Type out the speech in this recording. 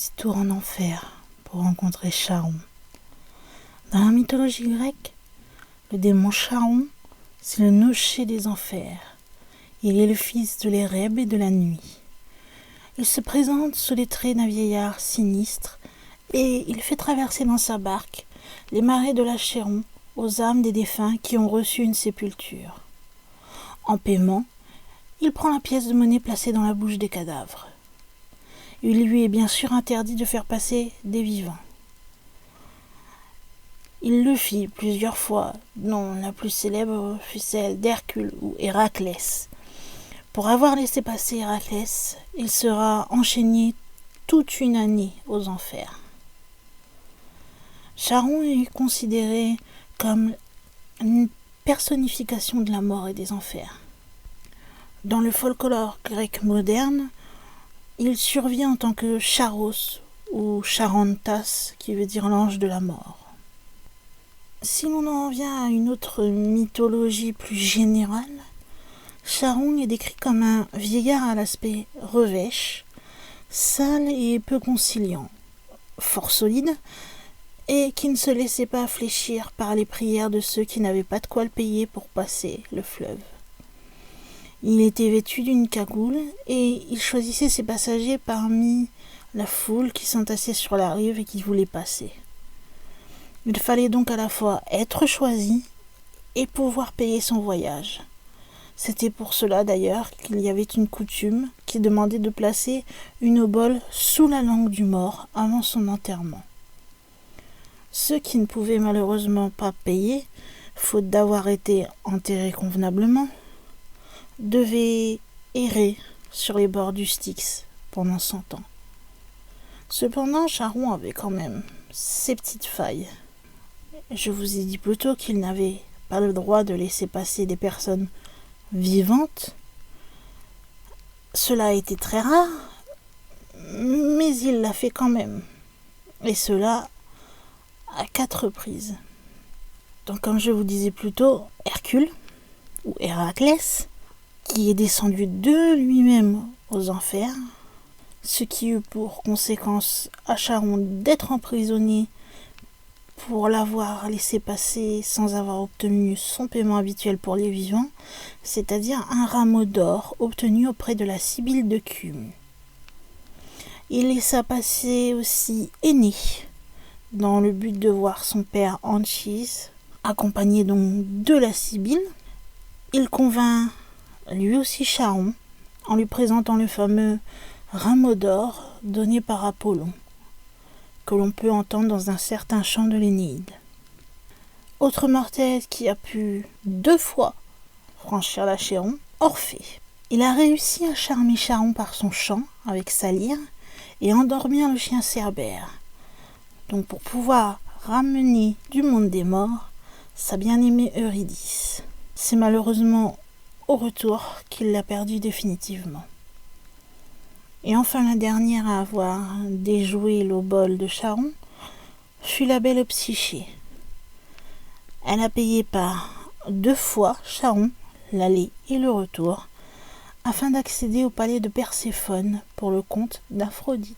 petit tour en enfer pour rencontrer Charon. Dans la mythologie grecque, le démon Charon, c'est le nocher des enfers. Il est le fils de l'Érèbe et de la nuit. Il se présente sous les traits d'un vieillard sinistre et il fait traverser dans sa barque les marais de l'Achéron aux âmes des défunts qui ont reçu une sépulture. En paiement, il prend la pièce de monnaie placée dans la bouche des cadavres. Il lui est bien sûr interdit de faire passer des vivants. Il le fit plusieurs fois, dont la plus célèbre fut celle d'Hercule ou Héraclès. Pour avoir laissé passer Héraclès, il sera enchaîné toute une année aux enfers. Charon est considéré comme une personnification de la mort et des enfers. Dans le folklore grec moderne, il survient en tant que Charos ou Charantas, qui veut dire l'ange de la mort. Si l'on en vient à une autre mythologie plus générale, Charon est décrit comme un vieillard à l'aspect revêche, sale et peu conciliant, fort solide, et qui ne se laissait pas fléchir par les prières de ceux qui n'avaient pas de quoi le payer pour passer le fleuve. Il était vêtu d'une cagoule et il choisissait ses passagers parmi la foule qui s'entassait sur la rive et qui voulait passer. Il fallait donc à la fois être choisi et pouvoir payer son voyage. C'était pour cela d'ailleurs qu'il y avait une coutume qui demandait de placer une obole sous la langue du mort avant son enterrement. Ceux qui ne pouvaient malheureusement pas payer, faute d'avoir été enterrés convenablement, devaient errer sur les bords du Styx pendant 100 ans. Cependant, Charon avait quand même ses petites failles. Je vous ai dit plus tôt qu'il n'avait pas le droit de laisser passer des personnes vivantes. Cela a été très rare, mais il l'a fait quand même. Et cela à 4 reprises. Donc comme je vous disais plus tôt, Hercule, ou Héraclès, qui est descendu de lui-même aux enfers, ce qui eut pour conséquence à Charon d'être emprisonné pour l'avoir laissé passer sans avoir obtenu son paiement habituel pour les vivants, c'est-à-dire un rameau d'or obtenu auprès de la Sibylle de Cume. Il laissa passer aussi Énée, dans le but de voir son père Anchise, accompagné donc de la Sibylle. Il convainc lui aussi Charon en lui présentant le fameux rameau d'or donné par Apollon, que l'on peut entendre dans un certain chant de l'Énéide. Autre mortel qui a pu 2 fois franchir l'Achéron, Orphée. Il a réussi à charmer Charon par son chant avec sa lyre et endormir le chien Cerbère. Donc pour pouvoir ramener du monde des morts sa bien-aimée Eurydice. C'est malheureusement au retour qu'il l'a perdue définitivement. Et enfin la dernière à avoir déjoué l'obole de Charon fut la belle Psyché. Elle a payé par 2 fois Charon, l'aller et le retour, afin d'accéder au palais de Perséphone pour le compte d'Aphrodite.